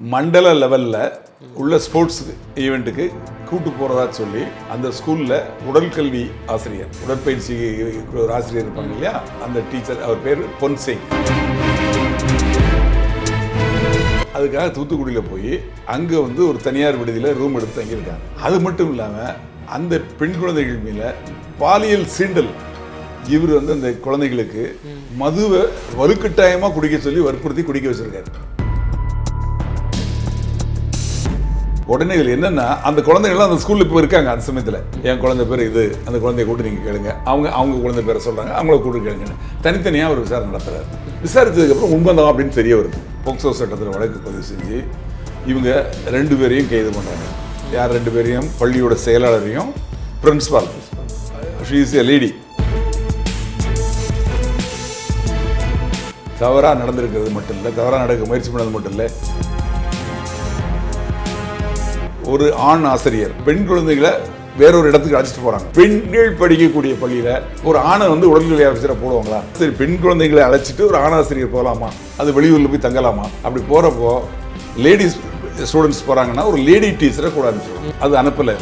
மண்டல லெவலில் உள்ள ஸ்போர்ட்ஸ் ஈவெண்ட்டுக்கு கூட்டு போகிறதா சொல்லி அந்த ஸ்கூலில் உடற்கல்வி ஆசிரியர், உடற்பயிற்சி ஒரு ஆசிரியர் இருப்பாங்க இல்லையா, அந்த டீச்சர், அவர் பேர் பொன்சிங். அதுக்காக தூத்துக்குடியில் போய் அங்கே ஒரு தனியார் விடுதியில் ரூம் எடுத்து தங்கியிருக்காங்க. அது மட்டும் இல்லாமல் அந்த பெண் குழந்தைகள் மேலே பாலியல் சீண்டல். இவர் அந்த குழந்தைகளுக்கு மதுவை வலுக்கட்டாயமாக குடிக்க சொல்லி வற்புறுத்தி குடிக்க வச்சிருக்காரு. உடனே இதில் என்னன்னா, அந்த குழந்தைகள்லாம் அந்த ஸ்கூலில் இப்போ இருக்காங்க. அந்த சமயத்தில் என் குழந்தை பேர் இது, அந்த குழந்தைய கூட்டு நீங்கள் கேளுங்க, அவங்க குழந்தை பேரை சொல்கிறாங்க, அவங்கள கூட்டு கேளுங்க. தனித்தனியாக ஒரு விசாரணை நடத்துறாரு. விசாரித்ததுக்கப்புறம் உண்மைதான் அப்படின்னு தெரிய வருது. போக்சோ சட்டத்தில் வழக்கு பதிவு செஞ்சு இவங்க 2 பேரையும் கைது பண்ணுறாங்க. யார் 2 பேரையும்? பள்ளியோட செயலாளரையும் principal. She is a lady. தவறாக நடந்திருக்கிறது மட்டும் இல்லை, தவறாக நடக்க முயற்சி பண்ணது மட்டும் இல்லை, ஒரு ஆண் ஆசிரியர் பெண் குழந்தைகளை வேறொரு இடத்துக்கு அழைச்சிட்டு போறாங்க. பெண்கள் படிக்கக்கூடிய பள்ளியில ஒரு ஆணை உடல்நிலை ஆசிரியரை போடுவாங்களா? சரி, பெண் குழந்தைகளை அழைச்சிட்டு ஒரு ஆண் ஆசிரியர் போகலாமா? அது வெளியூர்ல போய் தங்கலாமா? அப்படி போறப்போ லேடிஸ் ஸ்டூடெண்ட்ஸ் போறாங்கன்னா ஒரு லேடி டீச்சரை கூட அனுப்பிச்சிடும். அது அனுப்பல.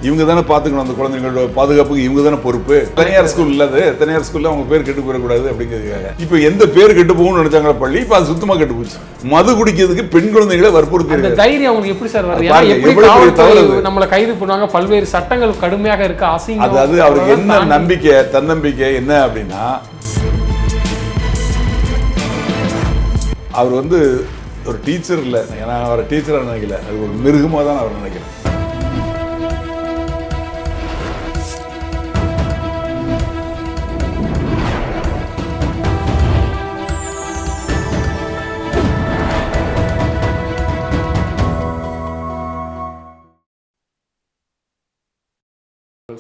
இவங்க தானே பார்த்துக்கணும், அந்த குழந்தைங்களோட பாதுகாப்புக்கு இவங்க தானே பொறுப்பு. தனியார் ஸ்கூல் இல்லாது, தனியார் ஸ்கூல்ல அவங்க பேர் கெட்டு போயிடக்கூடாது அப்படிங்கிறதுக்காக இப்போ எந்த பேர் கெட்டு போகணும்னு நினைச்சாங்களா பள்ளி, இப்போ அது சுத்தமாக கெட்டு போச்சு. மது குடிக்கிறதுக்கு பெண் குழந்தைகளை வற்புறுத்தி தைரியம் அவங்களுக்கு எப்படி சார் வருது? நம்மளை கைது பண்ணுவாங்க, பல்வேறு சட்டங்கள் கடுமையாக இருக்கு. அசிங்கம். அது அவருக்கு என்ன நம்பிக்கை, தன்னம்பிக்கை என்ன அப்படின்னா, அவர் ஒரு டீச்சர் இல்லை, நான் அவரை டீச்சராக நினைக்கல, அது ஒரு மிருகமாக தான் அவர் நினைக்கிறேன்.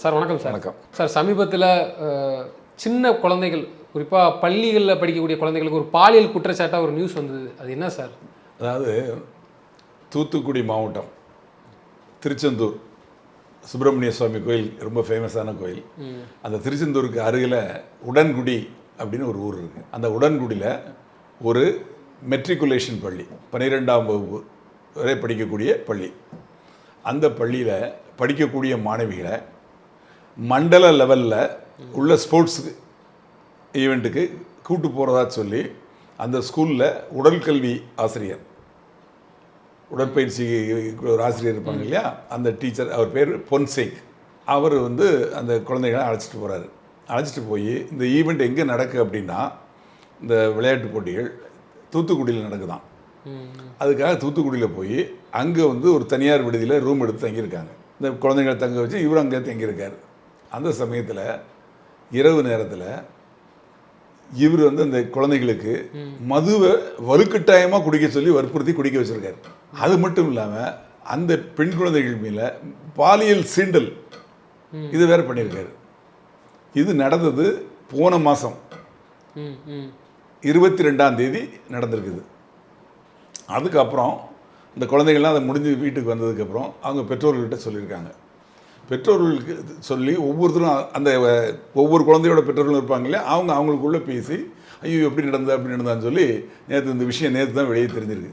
சார் வணக்கம். சார் வணக்கம் சார், சமீபத்தில் சின்ன குழந்தைகள், குறிப்பாக பள்ளிகளில் படிக்கக்கூடிய குழந்தைகளுக்கு ஒரு பாலியல் குற்றச்சாட்டாக ஒரு நியூஸ் வந்தது. அது என்ன சார்? அதாவது தூத்துக்குடி மாவட்டம் திருச்செந்தூர் சுப்பிரமணிய சுவாமி கோயில் ரொம்ப ஃபேமஸான கோயில். அந்த திருச்செந்தூருக்கு அருகில் உடன்குடி அப்படின்னு ஒரு ஊர் இருக்குது. அந்த உடன்குடியில் ஒரு மெட்ரிகுலேஷன் பள்ளி, 12ஆம் வகுப்பு வரை படிக்கக்கூடிய பள்ளி. அந்த பள்ளியில் படிக்கக்கூடிய மாணவிகளை மண்டல லெவலில் உள்ள ஸ்போர்ட்ஸ் ஈவெண்ட்டுக்கு கூட்டு போகிறதா சொல்லி அந்த ஸ்கூலில் உடற்கல்வி ஆசிரியர், உடற்பயிற்சி ஒரு ஆசிரியர் இருப்பாங்க இல்லையா, அந்த டீச்சர், அவர் பேர் பொன்சிங். அவர் அந்த குழந்தைகளை அழைச்சிட்டு போகிறாரு. அழைச்சிட்டு போய் இந்த ஈவெண்ட் எங்கே நடக்கு அப்படின்னா, இந்த விளையாட்டு போட்டிகள் தூத்துக்குடியில் நடக்குதான். அதுக்காக தூத்துக்குடியில் போய் அங்கே ஒரு தனியார் விடுதியில் ரூம் எடுத்து தங்கியிருக்காங்க. இந்த குழந்தைங்களை தங்க வச்சு இவரும் அங்கே தங்கியிருக்காரு. அந்த சமயத்தில் இரவு நேரத்தில் இவர் அந்த குழந்தைகளுக்கு மதுவை வலுக்கட்டாயமாக குடிக்க சொல்லி வற்புறுத்தி குடிக்க வச்சிருக்காரு. அது மட்டும் இல்லாமல் அந்த பெண் குழந்தைகள் மேலே பாலியல் சீண்டல் இது வேற பண்ணியிருக்காரு. இது நடந்தது போன மாதம் 22ஆம் தேதி நடந்திருக்குது. அதுக்கப்புறம் இந்த குழந்தைகள்லாம் அதை முடிஞ்சு வீட்டுக்கு வந்ததுக்கப்புறம் அவங்க பெற்றோர்கள்கிட்ட சொல்லியிருக்காங்க. பெற்றோர்களுக்கு சொல்லி ஒவ்வொருத்தரும் அந்த ஒவ்வொரு குழந்தையோட பெற்றோர்களும் இருப்பாங்க இல்லையா, அவங்களுக்குள்ளே பேசி ஐயோ எப்படி நடந்தது அப்படி நடந்தான்னு சொல்லி நேற்று இந்த விஷயம் நேற்று தான் வெளியே தெரிஞ்சிருக்கு.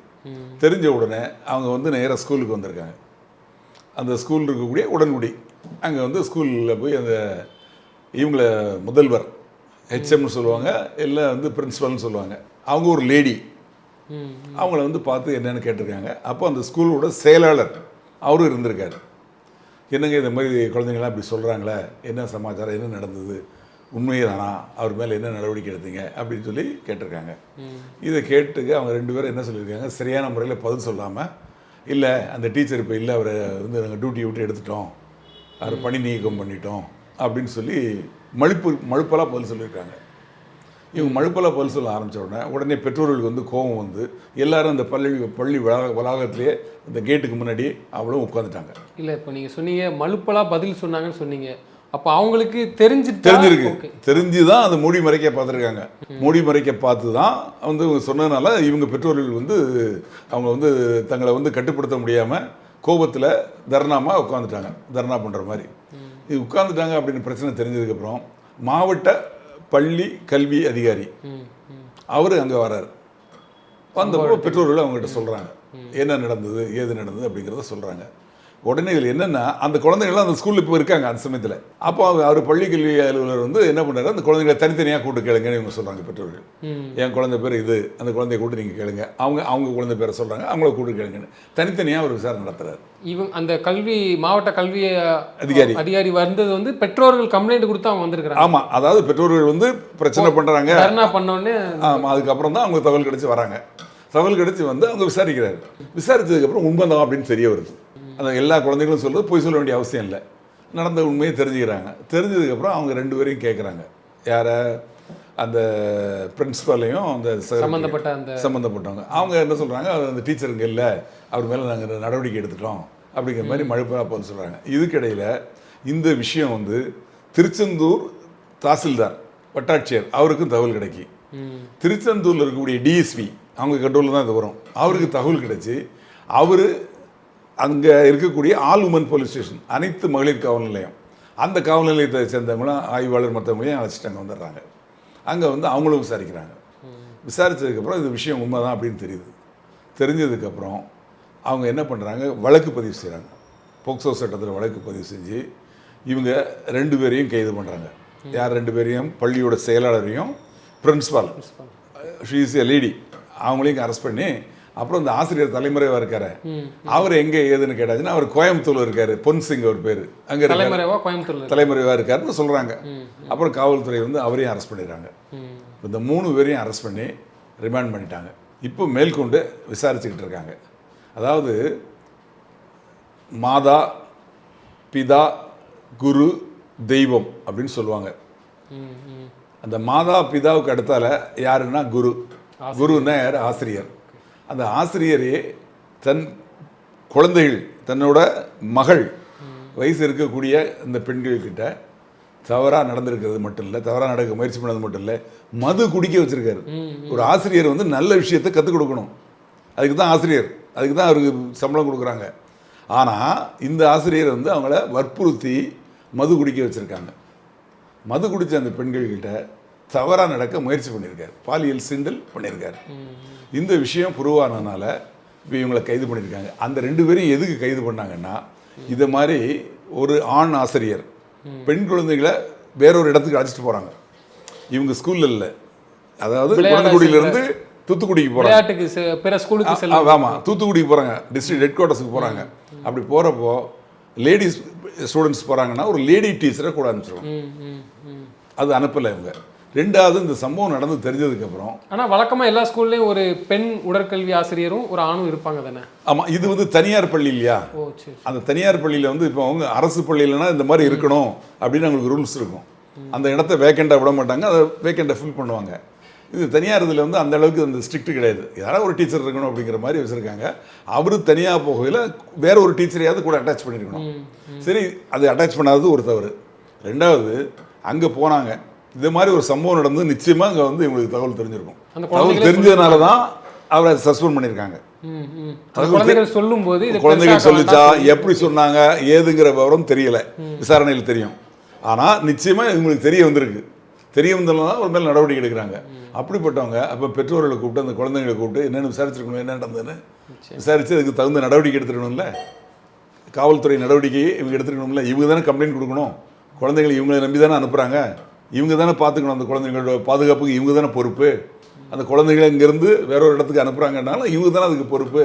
தெரிஞ்ச உடனே அவங்க நேராக ஸ்கூலுக்கு வந்திருக்காங்க. அந்த ஸ்கூல் இருக்கக்கூடிய உடன்குடி அங்கே ஸ்கூலில் போய் அந்த இவங்கள முதல்வர், ஹெச்எம்னு சொல்லுவாங்க, இல்லை பிரின்சிபல்னு சொல்லுவாங்க, அவங்க ஒரு லேடி, அவங்கள பார்த்து என்னென்னு கேட்டிருக்காங்க. அப்போ அந்த ஸ்கூலோட செயலாளர் அவரும் இருந்திருக்காரு. என்னங்க இந்த மாதிரி குழந்தைங்களாம் இப்படி சொல்கிறாங்களே, என்ன சமாச்சாரம், என்ன நடந்தது, உண்மையே தானா, அவர் மேலே என்ன நடவடிக்கை எடுத்தீங்க அப்படின்னு சொல்லி கேட்டிருக்காங்க. இதை கேட்டுக்கு அவங்க 2 பேரும் என்ன சொல்லியிருக்காங்க, சரியான முறையில் பதில் சொல்லாமல், இல்லை அந்த டீச்சர் இப்போ இல்லை, அவரை நாங்கள் டியூட்டி விட்டு எடுத்துட்டோம், அவர் பணி நீக்கம் பண்ணிட்டோம் அப்படின்னு சொல்லி மழுப்பலாக பதில் சொல்லியிருக்காங்க. இவங்க மழுப்பலாக பதில் சொல்ல ஆரம்பித்த உடனே பெற்றோர்களுக்கு கோபம் எல்லாரும் அந்த பள்ளி வளாகத்திலேயே அந்த கேட்டுக்கு முன்னாடி அவ்வளோ உட்காந்துட்டாங்க. இல்லை, இப்போ நீங்கள் சொன்னீங்க மழுப்பலாக பதில் சொன்னாங்கன்னு சொன்னீங்க. அப்போ அவங்களுக்கு தெரிஞ்சு தான் அதை மூடி மறைக்க பார்த்துருக்காங்க. மூடி மறைக்க பார்த்து தான் சொன்னதுனால இவங்க பெற்றோர்கள் அவங்க தங்களை கட்டுப்படுத்த முடியாமல் கோபத்தில் தர்ணாமாக உட்காந்துட்டாங்க. தர்ணா பண்ணுற மாதிரி இது உட்காந்துட்டாங்க அப்படின்னு பிரச்சனை தெரிஞ்சதுக்கப்புறம் மாவட்ட பள்ளி கல்வி அதிகாரி அவர் அங்கே வர்றார். வந்தப்போ பெற்றோர்கள் அவங்ககிட்ட சொல்கிறாங்க, என்ன நடந்தது ஏது நடந்தது அப்படிங்கிறத சொல்கிறாங்க. உடனே இதில் என்னென்னா அந்த குழந்தைகள்லாம் அந்த ஸ்கூலில் இப்போ இருக்காங்க அந்த சமயத்தில். அப்போ அவர் பள்ளி கல்வி அலுவலர் வந்து என்ன பண்ணுறாரு, அந்த குழந்தைகளை தனித்தனியாக கூட்டு கேளுங்கன்னு இவங்க சொல்கிறாங்க பெற்றோர்கள். என் குழந்தை பேர் இது, அந்த குழந்தைய கூட்டு நீங்கள் கேளுங்க, அவங்க குழந்தை பேரை சொல்கிறாங்க, அவங்கள கூட்டு கேளுங்கன்னு தனித்தனியாக ஒரு விசாரணை நடத்துகிறாரு. அந்த மாவட்ட கல்வி அதிகாரி வந்தது வந்து பெற்றோர்கள் கம்ப்ளைண்ட் கொடுத்து அவங்க வந்திருக்காங்க. ஆமாம், அதாவது பெற்றோர்கள் வந்து பிரச்சனை பண்ணுறாங்க, தர்ணா பண்ணோடனே ஆமாம், அதுக்கப்புறம் தான் அவங்க தகவல் கிடச்சி வராங்க. தகவல் கிடச்சி வந்து அவங்க விசாரிக்கிறாரு. விசாரித்ததுக்கப்புறம் உண்மைதான் அப்படின்னு தெரிய வருது. அந்த எல்லா குழந்தைகளும் சொல்கிறது போய் சொல்ல வேண்டிய அவசியம் இல்லை, நடந்த உண்மையை தெரிஞ்சுக்கிறாங்க. தெரிஞ்சதுக்கப்புறம் அவங்க 2 பேரையும் கேட்குறாங்க, யாரை, அந்த பிரின்ஸிபாலையும் அந்த சம்மந்தப்பட்டவங்க. அவங்க என்ன சொல்கிறாங்க, அந்த டீச்சருங்க இல்லை, அவர் மேலே நாங்கள் நடவடிக்கை எடுத்துட்டோம் அப்படிங்கிற மாதிரி மழுப்பா போன்னு சொல்கிறாங்க. இதுக்கிடையில் இந்த விஷயம் வந்து திருச்செந்தூர் தாசில்தார் வட்டாட்சியர் அவருக்கும் தகவல் கிடைக்கி, திருச்செந்தூரில் இருக்கக்கூடிய டிஎஸ்பி அவங்க கண்ட்ரோலில் தான் இது வரும், அவருக்கு தகவல் கிடைச்சி அவர் அங்கே இருக்கக்கூடிய ஆல் உமன் போலீஸ் ஸ்டேஷன், அனைத்து மகளிர் காவல் நிலையம், அந்த காவல் நிலையத்தை சேர்ந்தவங்களும் ஆய்வாளர் மற்றவங்களையும் அழைச்சிட்டாங்க, வந்துடுறாங்க. அங்கே வந்து அவங்களும் விசாரிக்கிறாங்க. விசாரித்ததுக்கப்புறம் இது விஷயம் உண்மை தான் அப்படின்னு தெரியுது. தெரிஞ்சதுக்கப்புறம் அவங்க என்ன பண்ணுறாங்க, வழக்கு பதிவு செய்கிறாங்க. போக்சோ சட்டத்தில் வழக்கு பதிவு செஞ்சு இவங்க 2 பேரையும் கைது பண்ணுறாங்க. யார் 2 பேரையும், பள்ளியோட செயலாளரையும் principal, she is a lady, அவங்களையும் அரெஸ்ட் பண்ணி, அப்புறம் இந்த ஆசிரியர் தலைமறைவாக இருக்காரு, அவர் எங்கே ஏதுன்னு கேட்டாச்சுன்னா அவர் கோயம்புத்தூர்ல இருக்காரு, பொன்சிங் அவர் பேர், அங்கே தலைமறைவாக இருக்காருன்னு சொல்கிறாங்க. அப்புறம் காவல்துறை வந்து அவரையும் அரெஸ்ட் பண்ணிடுறாங்க. இந்த 3 பேரையும் அரெஸ்ட் பண்ணி ரிமாண்ட் பண்ணிட்டாங்க. இப்போ மேற்கொண்டு விசாரிச்சுக்கிட்டு இருக்காங்க. அதாவது மாதா பிதா குரு தெய்வம் அப்படின்னு சொல்லுவாங்க. அந்த மாதா பிதாவுக்கு அடுத்தால யாருன்னா குருன்னா யார், ஆசிரியர். அந்த ஆசிரியரே தன் குழந்தைகள், தன்னோட மகள் வயசு இருக்கக்கூடிய இந்த பெண்கள்கிட்ட தவறாக நடந்திருக்கிறது மட்டும் இல்லை, தவறாக நடக்க முயற்சி பண்ணது மட்டும் இல்லை, மது குடிக்க வச்சுருக்காரு. ஒரு ஆசிரியர் வந்து நல்ல விஷயத்தை கற்றுக் கொடுக்கணும், அதுக்கு தான் ஆசிரியர், அதுக்கு தான் அவருக்கு சம்பளம் கொடுக்குறாங்க. ஆனால் இந்த ஆசிரியர் வந்து அவங்கள வற்புறுத்தி மது குடிக்க வச்சுருக்காங்க. மது குடித்த அந்த பெண்கள்கிட்ட தவறாக நடக்க முயற்சி பண்ணியிருக்காரு, பாலியல் சீண்டல் பண்ணியிருக்காரு. இந்த விஷயம் புருவானதுனால இப்போ இவங்களை கைது பண்ணியிருக்காங்க. அந்த 2 பேரையும் எதுக்கு கைது பண்ணாங்கன்னா, இதை மாதிரி ஒரு ஆண் ஆசிரியர் பெண் குழந்தைகளை வேறொரு இடத்துக்கு அழைச்சிட்டு போகிறாங்க. இவங்க ஸ்கூலில் இல்லை, அதாவது குழந்தைகுடியிலேருந்து தூத்துக்குடிக்கு போகிறாங்க. ஆமாம், தூத்துக்குடிக்கு போகிறாங்க, டிஸ்ட்ரிக்ட் ஹெட் குவார்ட்டர்ஸுக்கு போகிறாங்க. அப்படி போகிறப்போ லேடிஸ் ஸ்டூடெண்ட்ஸ் போகிறாங்கன்னா ஒரு லேடி டீச்சரை கூட அனுப்பிச்சிருவாங்க. அது அனுப்பலை இவங்க. 2வது இந்த சம்பவம் நடந்து தெரிஞ்சதுக்கப்புறம், ஆனால் வழக்கமாக எல்லா ஸ்கூல்லையும் ஒரு பெண் உடற்கல்வி ஆசிரியரும் ஒரு ஆணும் இருப்பாங்க தானே. ஆமாம், இது வந்து தனியார் பள்ளி இல்லையா. அந்த தனியார் பள்ளியில் வந்து இப்போ அவங்க அரசு பள்ளியிலனா இந்த மாதிரி இருக்கணும் அப்படின்னு அவங்களுக்கு ரூல்ஸ் இருக்கும். அந்த இடத்த வேக்கண்டாக விட மாட்டாங்க, அதை வேக்கண்டை ஃபில் பண்ணுவாங்க. இது தனியார் இதில் வந்து அந்த அளவுக்கு அந்த ஸ்ட்ரிக்ட் கிடையாது, யாராவது ஒரு டீச்சர் இருக்கணும் அப்படிங்கிற மாதிரி வச்சுருக்காங்க. அவரு தனியாக போகையில் வேற ஒரு டீச்சரையாவது கூட அட்டாச் பண்ணியிருக்கணும். சரி, அது அட்டாச் பண்ணாதது ஒரு தவறு. 2வது அங்கே போனாங்க, இது மாதிரி ஒரு சம்பவம் நடந்து நிச்சயமாக அங்கே வந்து இவங்களுக்கு தகவல் தெரிஞ்சிருக்கும். தகவல் தெரிஞ்சதுனால தான் அவரை சஸ்பெண்ட் பண்ணியிருக்காங்க. குழந்தைகள் சொல்லிச்சா, எப்படி சொன்னாங்க ஏதுங்கிற விவரம் தெரியல, விசாரணையில் தெரியும். ஆனால் நிச்சயமாக இவங்களுக்கு தெரிய வந்திருக்கு. தெரிய வந்ததுனால தான் ஒரு மேல் நடவடிக்கை எடுக்கிறாங்க. அப்படிப்பட்டவங்க அப்போ பெற்றோர்களை கூப்பிட்டு அந்த குழந்தைங்களை கூப்பிட்டு என்னென்னு விசாரிச்சிருக்கணும், என்ன நடந்ததுன்னு விசாரித்து அதுக்கு தகுந்த நடவடிக்கை எடுத்துக்கணும்ல. காவல்துறை நடவடிக்கையை இவங்க எடுத்துக்கணும்ல. இவங்க தானே கம்ப்ளைண்ட் கொடுக்கணும், குழந்தைங்களை இவங்களை நம்பி தானே அனுப்புகிறாங்க, இவங்க தானே பார்த்துக்கணும், அந்த குழந்தைங்களோட பாதுகாப்புக்கு இவங்க தானே பொறுப்பு. அந்த குழந்தைகளை இங்கேருந்து வேற ஒரு இடத்துக்கு அனுப்புகிறாங்கனால இவங்க தானே அதுக்கு பொறுப்பு.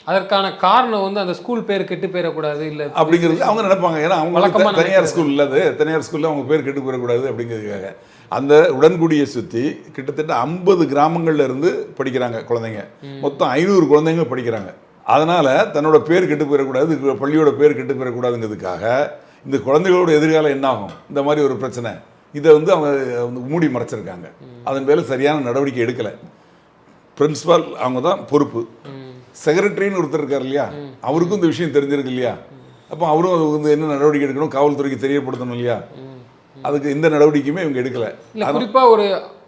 அதற்கான காரணம் வந்து அந்த ஸ்கூல் பேர் கெட்டு போயிடக்கூடாது இல்லை அப்படிங்கிறது அவங்க நினைப்பாங்க. ஏன்னா அவங்க தனியார் ஸ்கூல் இல்லை, அது தனியார் ஸ்கூலில் அவங்க பேர் கெட்டு போயிடக்கூடாது அப்படிங்கிறதுக்காக. அந்த உடன்குடியை சுற்றி கிட்டத்தட்ட 50 கிராமங்கள்ல இருந்து படிக்கிறாங்க குழந்தைங்க. மொத்தம் 500 குழந்தைங்க படிக்கிறாங்க. அதனால் தன்னோட பேர் கெட்டு போயிடக்கூடாது, பள்ளியோட பேர் கெட்டு போயிடக்கூடாதுங்கிறதுக்காக இந்த குழந்தைகளோட எதிர்காலம் என்ன ஆகும், இந்த மாதிரி ஒரு பிரச்சனை, இதை வந்து அவங்க மூடி மறைச்சிருக்காங்க. அதன் மேலே சரியான நடவடிக்கை எடுக்கலை. பிரின்சிபால் அவங்க தான் பொறுப்பு. செக்ரட்டரின்னு ஒருத்தர் இருக்கார் இல்லையா, அவருக்கும் இந்த விஷயம் தெரிஞ்சிருக்கு இல்லையா. அப்போ அவரும் அது வந்து என்ன நடவடிக்கை எடுக்கணும், காவல்துறைக்கு தெரியப்படுத்தணும் இல்லையா. அதுக்கு எந்த நடவடிக்கையுமே இவங்க எடுக்கலை. குறிப்பாக ஒரு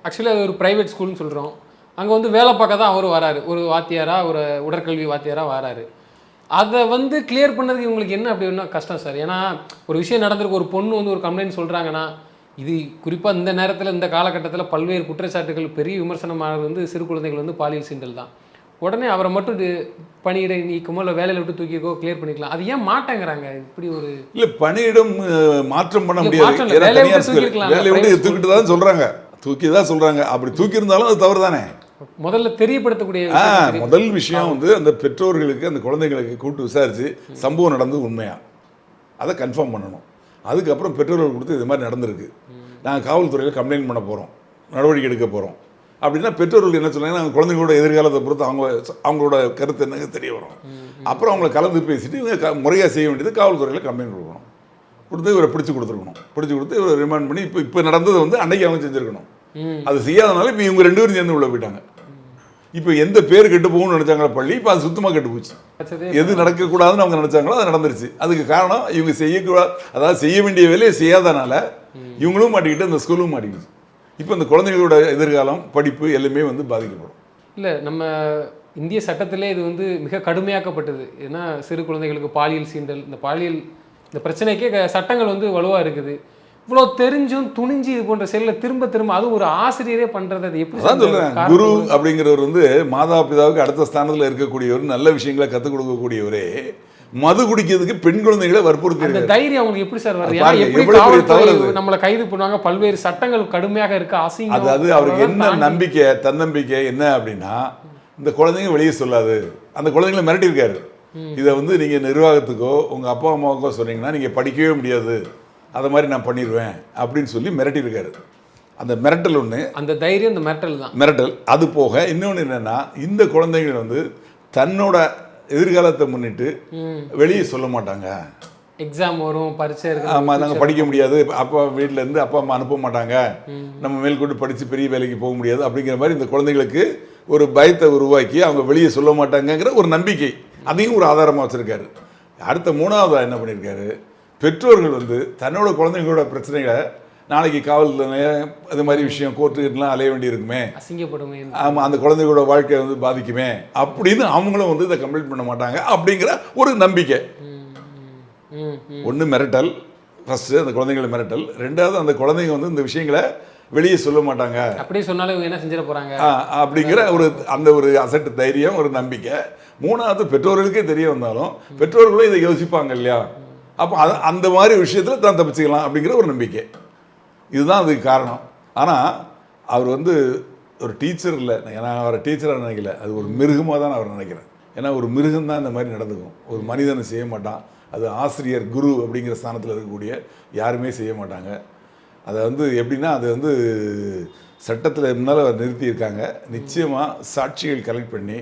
ஆக்சுவலி அது ஒரு ப்ரைவேட் ஸ்கூல்னு சொல்கிறோம், அங்கே வந்து வேலை பார்க்க தான் அவரும் வராரு, ஒரு வாத்தியாராக, ஒரு உடற்கல்வி வாத்தியாராக வராரு. அதை வந்து கிளியர் பண்ணதுக்கு இவங்களுக்கு என்ன அப்படி ஒன்றா கஷ்டம் சார். ஏன்னா ஒரு விஷயம் நடந்திருக்கு, ஒரு பொண்ணு வந்து ஒரு கம்ப்ளைண்ட் சொல்கிறாங்கன்னா, இது குறிப்பாக இந்த நேரத்தில் இந்த காலகட்டத்தில் பல்வேறு குற்றச்சாட்டுகள் பெரிய விமர்சனமானது வந்து சிறு குழந்தைகள் வந்து பாலியல் சீண்டல் தான். உடனே அவரை மட்டும் பணியிட நீக்கமோ இல்லை வேலையில் விட்டு தூக்கிக்கோ கிளியர் பண்ணிக்கலாம். அது ஏன் மாட்டேங்கிறாங்க இப்படி ஒரு இல்லை பணியிடம் மாற்றம் பண்ண முடியாது. மாற்றம் இல்ல, ஏன்னா வேலையை தனியார் விட்டு தூக்கிருக்கலாம். வேலையை விட்டு தூக்கிட்டு தான் சொல்கிறாங்க, தூக்கி தான் சொல்கிறாங்க. அப்படி தூக்கி இருந்தாலும் அது தவறு தானே. முதல்ல தெரியப்படுத்தக்கூடிய விஷயத்தை முதல் விஷயம் வந்து அந்த பெற்றோர்களுக்கு அந்த குழந்தைங்களுக்கு கூப்பிட்டு விசாரித்து சம்பவம் நடந்தது உண்மையா அதை கன்ஃபார்ம் பண்ணணும். அதுக்கப்புறம் பெற்றோர்கள் கொடுத்து இது மாதிரி நடந்திருக்கு, நாங்கள் காவல்துறையில் கம்ப்ளைண்ட் பண்ண போகிறோம், நடவடிக்கை எடுக்க போகிறோம் அப்படின்னா பெற்றோர்கள் என்ன சொன்னாங்கன்னா அந்த குழந்தைங்களோட எதிர்காலத்தை பொறுத்து அவங்களோட கருத்து என்னங்க தெரிய வரும். அப்புறம் அவங்கள கலந்து பேசிட்டு இவங்க முறையாக செய்ய வேண்டியது காவல்துறையில் கம்ப்ளைண்ட் கொடுக்கணும், கொடுத்து இவரை பிடிச்சி கொடுத்துருக்கணும், பிடிச்சி கொடுத்து இவரை ரிமாண்ட் பண்ணி இப்போ நடந்தது வந்து அன்னைக்கு அவங்க செஞ்சுருக்கணும். அது செய்யாதனால இப்போ இவங்க 2 பேரும் சேர்ந்து உள்ள போயிட்டாங்க. இப்போ எந்த பேர் கெட்டு போகணும்னு நினச்சாங்களோ பள்ளி, இப்போ அது சுத்தமாக கெட்டு போச்சு. எது நடக்கக்கூடாதுன்னு அவங்க நினச்சாங்களோ அது நடந்துருச்சு. அதுக்கு காரணம் இவங்க செய்யக்கூடாது, அதாவது செய்ய வேண்டிய வேலையை செய்யாதனால இவங்களும் மாட்டிக்கிட்டு அந்த ஸ்கூலும் மாட்டிக்கிச்சு. இப்போ இந்த குழந்தைங்களோட எதிர்காலம் படிப்பு எல்லாமே வந்து பாதிக்கப்படும். இல்லை, நம்ம இந்திய சட்டத்திலே இது வந்து மிக கடுமையாக்கப்பட்டது. ஏன்னா சிறு குழந்தைகளுக்கு பாலியல் சீண்டல், இந்த பிரச்சனைக்கே சட்டங்கள் வந்து வலுவாக இருக்குது. இவ்வளோ தெரிஞ்சும் துணிஞ்சு இது போன்ற செயலில் திரும்ப திரும்ப அது ஒரு ஆசிரியரே பண்ணுறது, அது எப்படி தான் சொல்கிறேன். குரு அப்படிங்கிறவர் வந்து மாதா பிதாவுக்கு அடுத்த ஸ்தானத்தில் இருக்கக்கூடியவர், நல்ல விஷயங்களை கற்றுக் கொடுக்கக்கூடியவரே மது குடிக்கிறதுக்கு பெண் குழந்தைகளை வற்புறுத்தி அந்த தைரியம் அவங்களுக்கு எப்படி சார் வருது? ஏன்னா எப்படி காவல்துறை நம்மளை கைது பண்ணுவாங்க, பல்வேறு சட்டங்கள் கடுமையாக இருக்கு, அசிங்கம். அதாவது அவருக்கு என்ன நம்பிக்கை, தன்னம்பிக்கை என்ன அப்படின்னா இந்த குழந்தைங்க வெளியே சொல்லாது, அந்த குழந்தைங்களை மிரட்டியிருக்காரு. இதை வந்து நீங்கள் நிர்வாகத்துக்கோ உங்கள் அப்பா அம்மாவுக்கோ சொன்னீங்கன்னா நீங்கள் படிக்கவே முடியாது, அதை மாதிரி நான் பண்ணிடுவேன் அப்படின்னு சொல்லி மிரட்டியிருக்காரு. அந்த மிரட்டல் ஒன்று, அந்த தைரியம், அந்த மிரட்டல் தான் மிரட்டல். அது போக இன்னொன்று என்னென்னா இந்த குழந்தைகள் வந்து தன்னோட எதிர்காலத்தை முன்னிட்டு வெளியே சொல்ல மாட்டாங்க. எக்ஸாம் வரும், பரீட்சை இருக்கு, ஆமாம் நாங்கள் படிக்க முடியாது, அப்பா வீட்டிலேருந்து அப்பா அம்மா அனுப்ப மாட்டாங்க, நம்ம மேல்கொண்டு படித்து பெரிய வேலைக்கு போக முடியாது அப்படிங்கிற மாதிரி இந்த குழந்தைங்களுக்கு ஒரு பயத்தை உருவாக்கி அவங்க வெளியே சொல்ல மாட்டாங்கங்கிற ஒரு நம்பிக்கை, அதையும் ஒரு ஆதாரமாக வச்சுருக்காரு. அடுத்த 3வதாக என்ன பண்ணியிருக்காரு, பெற்றோர்கள் வந்து தன்னோட குழந்தைங்களோட பிரச்சனைகளை நாளைக்கு காவல் நிலையம் அது மாதிரி விஷயம் கோர்ட்டுலாம் அலைய வேண்டி இருக்குமே, அசிங்கப்படுமே, ஆமாம் அந்த குழந்தைகளோட வாழ்க்கையை வந்து பாதிக்குமே அப்படின்னு அவங்களும் வந்து இதை கம்ப்ளைண்ட் பண்ண மாட்டாங்க அப்படிங்கிற ஒரு நம்பிக்கை. ஒன்று மிரட்டல், ஃபஸ்ட்டு அந்த குழந்தைங்களை மிரட்டல், 2வது அந்த குழந்தைங்க வந்து இந்த விஷயங்களை வெளியே சொல்ல மாட்டாங்க, அப்படியே சொன்னாலும் இவங்க என்ன செஞ்சிட போகிறாங்க அப்படிங்கிற அந்த ஒரு அசட்டு தைரியம், ஒரு நம்பிக்கை. 3வது பெற்றோர்களுக்கே தெரிய வந்தாலும் பெற்றோர்களும் இதை யோசிப்பாங்க இல்லையா, அப்போ அந்த மாதிரி விஷயத்தில் தான் தப்பிச்சுக்கலாம் அப்படிங்கிற ஒரு நம்பிக்கை. இதுதான் அதுக்கு காரணம். ஆனால் அவர் வந்து ஒரு டீச்சர் இல்லை, நான் அவரை டீச்சராக நினைக்கல, அது ஒரு மிருகமாக தான் அவர் நினைக்கிறேன். ஏன்னா ஒரு மிருகம் தான் இந்த மாதிரி நடந்துக்கும், ஒரு மனிதனை செய்ய மாட்டான். அது ஆசிரியர் குரு அப்படிங்கிற ஸ்தானத்தில் இருக்கக்கூடிய யாருமே செய்ய மாட்டாங்க. அதை வந்து எப்படின்னா அது வந்து சட்டத்தில் முன்னால் அவர் நிறுத்தியிருக்காங்க. நிச்சயமாக சாட்சிகள் கலெக்ட் பண்ணி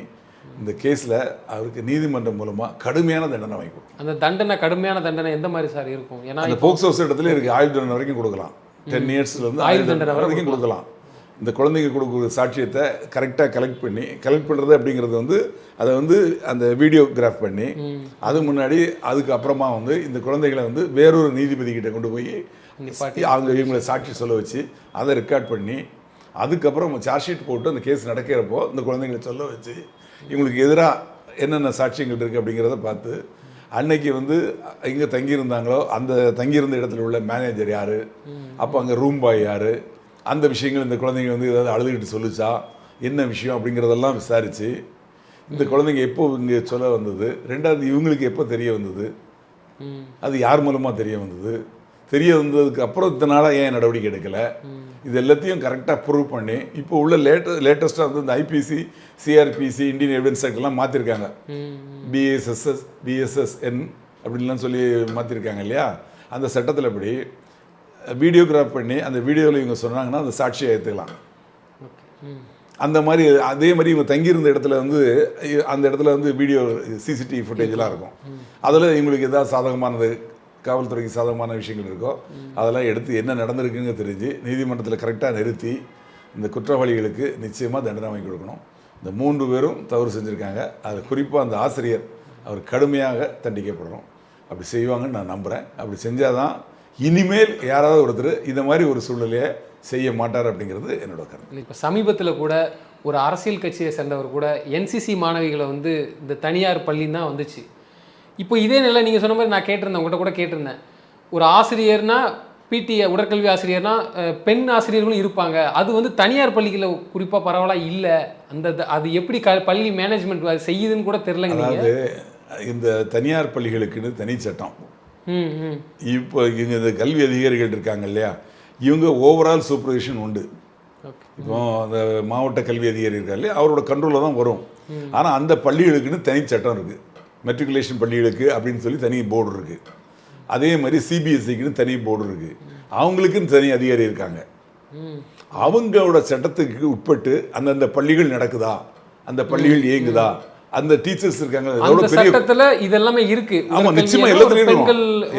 இந்த கேஸில் அவருக்கு நீதிமன்றம் மூலமாக கடுமையான தண்டனை வாங்கி கொடுக்கும். அந்த தண்டனை, கடுமையான தண்டனை எந்த மாதிரி சார் இருக்கும்? ஏன்னா அந்த போக்சோ சட்டத்தில் இருக்குது, ஆயுள் தண்டனை வரைக்கும் கொடுக்கலாம், 10 இயர்ஸ்லேருந்து ஆயுள் தண்டனை வரைக்கும் கொடுக்கலாம். இந்த குழந்தைங்க கொடுக்குற சாட்சியத்தை கரெக்டாக கலெக்ட் பண்ணுறது அப்படிங்கிறது வந்து அதை வந்து அந்த வீடியோகிராஃப் பண்ணி அது முன்னாடி அதுக்கு அப்புறமா வந்து இந்த குழந்தைகளை வந்து வேறொரு நீதிபதிக்கிட்ட கொண்டு போய் அவங்க இவங்களை சாட்சி சொல்ல வச்சு அதை ரெக்கார்ட் பண்ணி அதுக்கப்புறம் சார்ஜ் ஷீட் போட்டு அந்த கேஸ் நடக்கிறப்போ இந்த குழந்தைங்களை சொல்ல வச்சு இவங்களுக்கு எதிராக என்னென்ன சாட்சியங்கள் இருக்குது அப்படிங்கிறத பார்த்து அன்னைக்கு வந்து எங்கே தங்கியிருந்தாங்களோ அந்த தங்கியிருந்த இடத்துல உள்ள மேனேஜர் யார், அப்போ அங்கே ரூம் பாய் யார், அந்த விஷயங்கள் இந்த குழந்தைங்க வந்து ஏதாவது அழுதுகிட்டு சொல்லிச்சா என்ன விஷயம் அப்படிங்கிறதெல்லாம் விசாரித்து இந்த குழந்தைங்க எப்போ இங்கே சொல்ல வந்தது, 2வது இவங்களுக்கு எப்போ தெரிய வந்தது, அது யார் மூலமாக தெரிய வந்ததுக்கு அப்புறம் இத்தனை நாளாக ஏன் நடவடிக்கை எடுக்கலை, இது எல்லாத்தையும் கரெக்டாக ப்ரூவ் பண்ணி இப்போ உள்ள லேட்டஸ்ட்டாக வந்து இந்த ஐபிசி, சிஆர்பிசி, இந்தியன் எவிடன்ஸ் ஆக்ட்லாம் மாற்றிருக்காங்க, பிஎஸ்எஸ்என் அப்படின்லாம் சொல்லி மாற்றிருக்காங்க இல்லையா. அந்த சட்டத்தில் படி வீடியோகிராஃப் பண்ணி அந்த வீடியோவில் இவங்க சொன்னாங்கன்னா அந்த சாட்சியை ஏற்றுக்கலாம். அந்த மாதிரி அதே மாதிரி இவங்க தங்கியிருந்த இடத்துல வந்து அந்த இடத்துல வந்து வீடியோ சிசிடிவி ஃபுட்டேஜெலாம் இருக்கும். அதில் இவங்களுக்கு எதாவது சாதகமானது, காவல்துறைக்கு சாதகமான விஷயங்கள் இருக்கோ அதெல்லாம் எடுத்து என்ன நடந்திருக்குங்க தெரிஞ்சு நீதிமன்றத்தில் கரெக்டாக நிறுத்தி இந்த குற்றவாளிகளுக்கு நிச்சயமாக தண்டனை வாங்கி கொடுக்கணும். இந்த 3 பேரும் தவறு செஞ்சுருக்காங்க, அது குறிப்பாக அந்த ஆசிரியர் அவர் கடுமையாக தண்டிக்கப்படணும். அப்படி செய்வாங்கன்னு நான் நம்புகிறேன். அப்படி செஞ்சால் தான் இனிமேல் யாராவது ஒருத்தர் இந்த மாதிரி ஒரு சூழ்நிலையை செய்ய மாட்டார் அப்படிங்கிறது என்னோட கருத்து. இப்போ சமீபத்தில் கூட ஒரு அரசியல் கட்சியை சேர்ந்தவர் கூட என்சிசி மாணவிகளை வந்து இந்த தனியார் பள்ளின்னு தான் வந்துச்சு. இப்போ இதே நிலை நீங்கள் சொன்ன மாதிரி நான் கேட்டிருந்தேன், உங்கள்கிட்ட கூட கேட்டிருந்தேன், ஒரு ஆசிரியர்னா பிடி உடற்கல்வி ஆசிரியர்னா பெண் ஆசிரியர்களும் இருப்பாங்க. அது வந்து தனியார் பள்ளிகளில் குறிப்பாக பரவலாக இல்லை. அது எப்படி பள்ளி மேனேஜ்மெண்ட் செய்யுதுன்னு கூட தெரிலங்க. அதாவது இந்த தனியார் பள்ளிகளுக்குன்னு தனி சட்டம். இப்போ இங்கே இந்த கல்வி அதிகாரிகள் இருக்காங்க இல்லையா, இவங்க ஓவரால் சூப்பர்விஷன் உண்டு. இப்போ அந்த மாவட்ட கல்வி அதிகாரி இருக்கார் இல்லையா, அவரோட கண்ட்ரோலில் தான் வரும். ஆனால் அந்த பள்ளிகளுக்குன்னு தனி சட்டம் இருக்குது. மெட்ரிகுலேஷன் பள்ளிகளுக்கு அப்படின்னு சொல்லி தனி போர்டு இருக்குது. அதே மாதிரி சிபிஎஸ்சிக்குன்னு தனி போர்டு இருக்குது. அவங்களுக்குன்னு தனி அதிகாரி இருக்காங்க. அவங்களோட சட்டத்துக்கு உட்பட்டு அந்தந்த பள்ளிகள் நடக்குதா, அந்த பள்ளிகள் இயங்குதா, அந்த டீச்சர்ஸ் இருக்காங்க. சட்டத்துல இதெல்லாமே இருக்கு. ஆமா, நிச்சயமா எல்லாத்துலயும் இருக்கும்.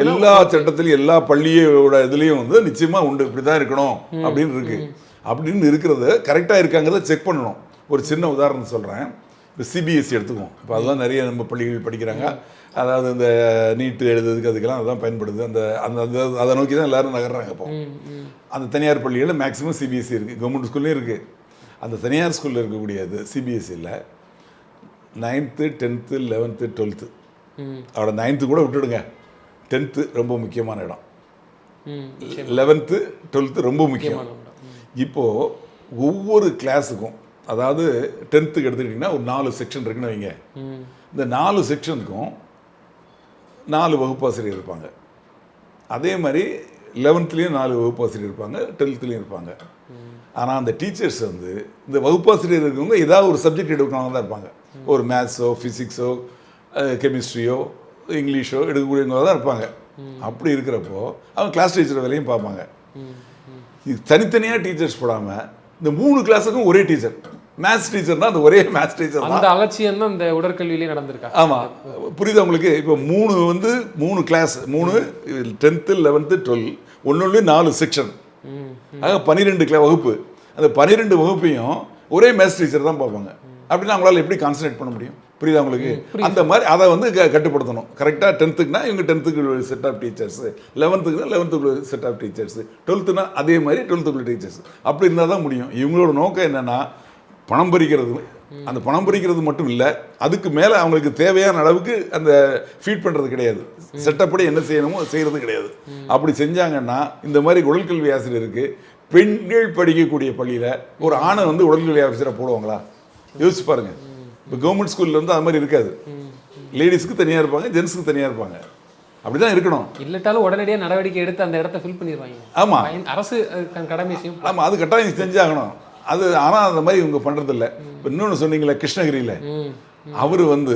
எல்லா சட்டத்திலையும் எல்லா பள்ளியோட இதுலயும் வந்து நிச்சயமா உண்டு, இப்படிதான் இருக்கணும் அப்படின்னு இருக்கு. அப்படின்னு இருக்கிறத கரெக்டா இருக்காங்கிறத செக் பண்ணணும். ஒரு சின்ன உதாரணம் சொல்றேன். இப்போ சிபிஎஸ்சி எடுத்துக்குவோம். இப்போ அதெல்லாம் நிறைய நம்ம பள்ளிகள் படிக்கிறாங்க. அதாவது இந்த நீட்டு எழுதுறதுக்கு அதுக்கெல்லாம் அதுதான் பயன்படுது. அந்த அந்த அதை நோக்கி தான் எல்லாரும் நகர்றாங்க. இப்போ அந்த தனியார் பள்ளிகளில் மேக்ஸிமம் சிபிஎஸ்சி இருக்குது, கவர்மெண்ட் ஸ்கூல்லையும் இருக்குது. அந்த தனியார் ஸ்கூலில் இருக்கக்கூடியது சிபிஎஸ்சியில் 9th 10th 11th 12th அவட 9th கூட விட்டுடுங்க, 10th ரொம்ப முக்கியமான இடம், 11th 12th ரொம்ப முக்கியம். இப்போது ஒவ்வொரு கிளாஸுக்கும், அதாவது 10th எடுத்துக்கிட்டிங்கன்னா ஒரு 4 செக்ஷன் இருக்குன்னு வைங்க. இந்த 4 செக்ஷனுக்கும் 4 வகுப்பாசிரியர் இருப்பாங்க. அதே மாதிரி 11th 4 வகுப்பாசிரியர் இருப்பாங்க, 12th இருப்பாங்க. ஆனால் அந்த டீச்சர்ஸ் வந்து இந்த வகுப்பாசிரியர் இருக்கவங்க ஏதாவது ஒரு சப்ஜெக்ட் எடுக்கிறவங்க தான் இருப்பாங்க. ஒரு மேத்ஸோ ஃபிசிக்ஸோ கெமிஸ்ட்ரியோ இங்கிலீஷோ எடுக்கக்கூடியவங்க தான் இருப்பாங்க. அப்படி இருக்கிறப்போ அவங்க கிளாஸ் டீச்சர் வேலையும் பார்ப்பாங்க. தனித்தனியாக டீச்சர்ஸ் போடாமல் இந்த 3 கிளாஸுக்கும் ஒரே டீச்சர், மேத்ஸ் டீச்சர்னா அந்த ஒரே மேத்ஸ் டீச்சர் தான். அந்த அலட்சியம் தான் இந்த உடற்கல்வியிலே நடந்திருக்கா? ஆமாம், புரியுது உங்களுக்கு? இப்போ 3 கிளாஸ், 10th 11th 12 ஒன்னொன்னு 4 செக்ஷன், ஆக 12 வகுப்பு. அந்த 12 வகுப்பையும் ஒரே மேத்ஸ் டீச்சர் தான் பார்ப்பாங்க. அப்படின்னா அவங்களால எப்படி கான்சன்ட்ரேட் பண்ண முடியும்? புரியுதா உங்களுக்கு? அந்த மாதிரி அதை வந்து கட்டுப்படுத்தணும். கரெக்டாக 10th 10th set of teachers, 11th 11th set of teachers, 12th அதே மாதிரி 12th டீச்சர்ஸ். அப்படி இருந்தால் தான் முடியும். இவங்களோட நோக்கம் என்னென்னா பணம் பறிக்கிறது. அந்த பணம் பறிக்கிறது மட்டும் இல்லை, அதுக்கு மேலே அவங்களுக்கு தேவையான அளவுக்கு அந்த ஃபீட் பண்ணுறது கிடையாது. செட்டப்படி என்ன செய்யணுமோ செய்கிறது கிடையாது. அப்படி செஞ்சாங்கன்னா இந்த மாதிரி உடற்கல்வி ஆசிரியருக்கு பெண்கள் படிக்கக்கூடிய பள்ளியில் ஒரு ஆணை வந்து உடற்கல்வி ஆசிரியரை போடுவாங்களா? யோசிச்சு பாருங்க. இப்போ கவர்மெண்ட் ஸ்கூலில் வந்து அது மாதிரி இருக்காது. லேடிஸ்க்கு தனியாக இருப்பாங்க, ஜென்ஸுக்கு தனியாக இருப்பாங்க. அப்படிதான் இருக்கணும். இல்லட்டாலும் உடனடியாக நடவடிக்கை எடுத்து அந்த இடத்த ஃபில் பண்ணிடுவாங்க. ஆமாம், அரசு கடமை செய்யும். ஆமாம், அது கட்டாயம் செஞ்சாகணும். அது ஆனால் அந்த மாதிரி இவங்க பண்ணுறதில்ல. இப்போ இன்னொன்று சொன்னீங்களே கிருஷ்ணகிரியில், அவர் வந்து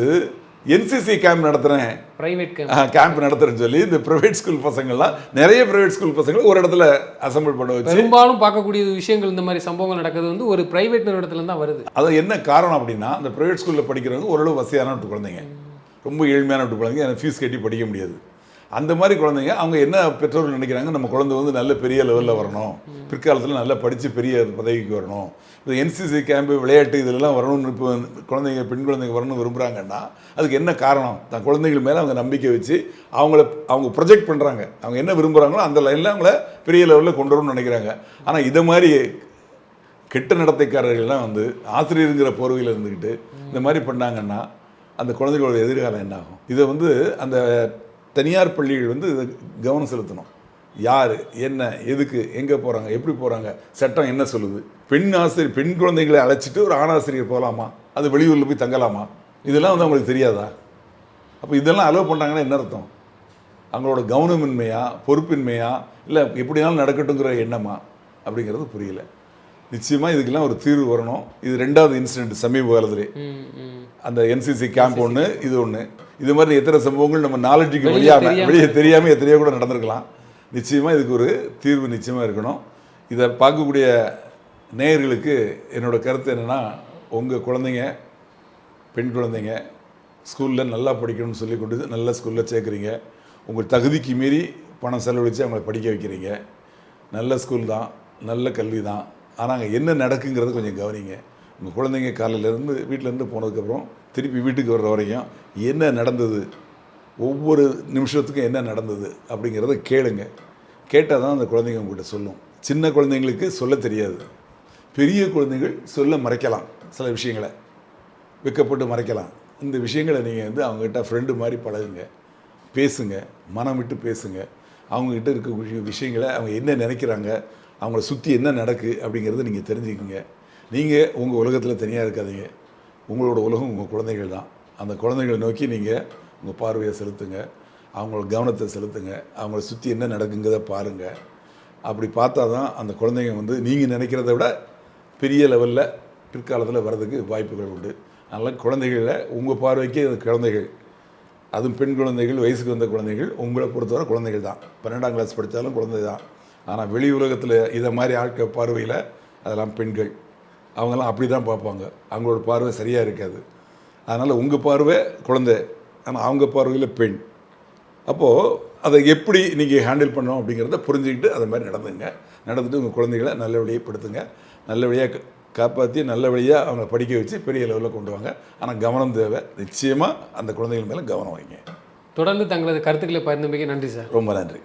என்சிசி கேம்ப் நடத்துகிறேன், பிரைவேட் கேம்ப் நடத்துறேன்னு சொல்லி இந்த ப்ரைவேட் ஸ்கூல் பசங்கள்லாம், நிறைய ப்ரைவேட் ஸ்கூல் பசங்களை ஒரு இடத்துல அசம்பிள் பண்ண வச்சு, பெரும்பாலும் பார்க்கக்கூடிய விஷயங்கள் இந்த மாதிரி சம்பவங்கள் நடக்கிறது வந்து ஒரு பிரைவேட் நிறுவனத்துல தான் வருது. அது என்ன காரணம் அப்படின்னா, அந்த ப்ரைவேட் ஸ்கூலில் படிக்கிறவங்க ஓரளவு வசதியான குழந்தைங்க, ரொம்ப ஏழ்மையான குழந்தைங்க, எனக்கு ஃபீஸ் கட்டி படிக்க முடியாது. அந்த மாதிரி குழந்தைங்க அவங்க என்ன பெற்றோர்கள் நினைக்கிறாங்க, நம்ம குழந்தை வந்து நல்ல பெரிய லெவலில் வரணும், பிற்காலத்தில் நல்லா படித்து பெரிய பதவிக்கு வரணும், இந்த என்சிசி கேம்பு விளையாட்டு இதெல்லாம் வரணும்னு இப்போ குழந்தைங்க பெண் குழந்தைங்க வரணும்னு விரும்புகிறாங்கன்னா அதுக்கு என்ன காரணம்? தன் குழந்தைகள் மேலே அவங்க நம்பிக்கை வச்சு அவங்க ப்ரொஜெக்ட் பண்ணுறாங்க. அவங்க என்ன விரும்புகிறாங்களோ அந்த லைனில் அவங்கள பெரிய லெவலில் கொண்டு வரணும்னு நினைக்கிறாங்க. ஆனால் இதை மாதிரி கெட்ட நடத்தைக்காரர்கள்லாம் வந்து ஆசிரியருங்கிற போர்வையில் இருந்துக்கிட்டு இந்த மாதிரி பண்ணாங்கன்னா அந்த குழந்தைகளோட எதிர்காலம் என்ன ஆகும்? இதை வந்து அந்த தனியார் பள்ளிகள் வந்து இதை கவனம் செலுத்தணும். யார் என்ன எதுக்கு எங்கே போகிறாங்க, எப்படி போகிறாங்க, சட்டம் என்ன சொல்லுது? பெண் குழந்தைகளை அழைச்சிட்டு ஒரு ஆணாசிரியர் போகலாமா? அது வெளியூரில் போய் தங்கலாமா? இதெல்லாம் வந்து அவங்களுக்கு தெரியாதா? அப்போ இதெல்லாம் அலோவ் பண்ணுறாங்கன்னா என்ன அர்த்தம்? அவங்களோட கவனமின்மையா, பொறுப்பின்மையா, இல்லை எப்படினாலும் நடக்கட்டுங்கிற எண்ணமா அப்படிங்கிறது புரியல. நிச்சயமாக இதுக்கெல்லாம் ஒரு தீர்வு வரணும். இது 2வது இன்சிடென்ட் சமீப காலத்திலே, அந்த என்சிசி கேம்ப் ஒன்று, இது ஒன்று. இது மாதிரி எத்தனை சம்பவங்கள் நம்ம நாலேஜுக்கு வெளியே தெரியாமல் எத்தனையோ கூட நடந்திருக்கலாம். நிச்சயமாக இதுக்கு ஒரு தீர்வு நிச்சயமாக இருக்கணும். இதை பார்க்கக்கூடிய நேயர்களுக்கு என்னோடய கருத்து என்னென்னா, உங்கள் குழந்தைங்க, பெண் குழந்தைங்க ஸ்கூலில் நல்லா படிக்கணும்னு சொல்லி கொண்டு நல்ல ஸ்கூலில் சேர்க்குறீங்க. உங்கள் தகுதிக்கு மீறி பணம் செலவழித்து அவங்கள படிக்க வைக்கிறீங்க. நல்ல ஸ்கூல் தான், நல்ல கல்வி தான். ஆனால் அங்கே என்ன நடக்குங்கிறத கொஞ்சம் கவனிங்க. உங்கள் குழந்தைங்க காலையிலேருந்து வீட்டிலேருந்து போனதுக்கப்புறம் திருப்பி வீட்டுக்கு வர்ற வரைக்கும் என்ன நடந்தது, ஒவ்வொரு நிமிஷத்துக்கும் என்ன நடந்தது அப்படிங்கிறத கேளுங்க. கேட்டால் தான் அந்த குழந்தைங்க உங்கள்கிட்ட சொல்லும். சின்ன குழந்தைங்களுக்கு சொல்ல தெரியாது, பெரிய குழந்தைகள் சொல்ல மறைக்கலாம், சில விஷயங்களை வெக்கப்பட்டு மறைக்கலாம். இந்த விஷயங்களை நீங்கள் வந்து அவங்ககிட்ட ஃப்ரெண்டு மாதிரி பழகுங்க, பேசுங்க, மனம் விட்டு பேசுங்க. அவங்கக்கிட்ட இருக்கக்கூடிய விஷயங்களை அவங்க என்ன நினைக்கிறாங்க, அவங்கள சுற்றி என்ன நடக்கு அப்படிங்கிறத நீங்கள் தெரிஞ்சுக்கங்க. நீங்கள் உங்கள் உலகத்தில் தனியாக இருக்காதீங்க. உங்களோட உலகம் உங்கள் குழந்தைகள் தான். அந்த குழந்தைகளை நோக்கி நீங்கள் உங்கள் பார்வையை செலுத்துங்க, அவங்களோட கவனத்தை செலுத்துங்க, அவங்கள சுற்றி என்ன நடக்குங்கிறத பாருங்கள். அப்படி பார்த்தா தான் அந்த குழந்தைங்க வந்து நீங்கள் நினைக்கிறத விட பெரிய லெவலில் பிற்காலத்தில் வர்றதுக்கு வாய்ப்புகள் உண்டு. அதனால் குழந்தைகளில் உங்கள் பார்வைக்கு அது குழந்தைகள், அதுவும் பெண் குழந்தைகள், வயசுக்கு வந்த குழந்தைகள், உங்களை பொறுத்தவரை குழந்தைகள் தான். 12ஆம் கிளாஸ் படித்தாலும் குழந்தை தான். ஆனால் வெளி உலகத்தில் இதை மாதிரி ஆட்கள் பார்வையில் அதெல்லாம் பெண்கள், அவங்கெல்லாம் அப்படி தான் பார்ப்பாங்க. அவங்களோட பார்வை சரியாக இருக்காது. அதனால் உங்கள் பார்வை குழந்தை, ஆனால் அவங்க பார்வையில் பெண். அப்போது அதை எப்படி நீங்கள் ஹேண்டில் பண்ணணும் அப்படிங்கிறத புரிஞ்சுக்கிட்டு அதை மாதிரி நடந்துட்டு உங்கள் குழந்தைகளை நல்லபடியாக படுத்துங்க, நல்லபடியாக காப்பாற்றி நல்லபடியாக அவங்க படிக்க வச்சு பெரிய லெவலில் கொண்டு வாங்க. ஆனால் கவனம் தேவை. நிச்சயமாக அந்த குழந்தைகள் மேலே கவனம் வைங்க. தொடர்ந்து தங்களது கருத்துக்களை பகிர்ந்தமைக்கு நன்றி சார். ரொம்ப நன்றி.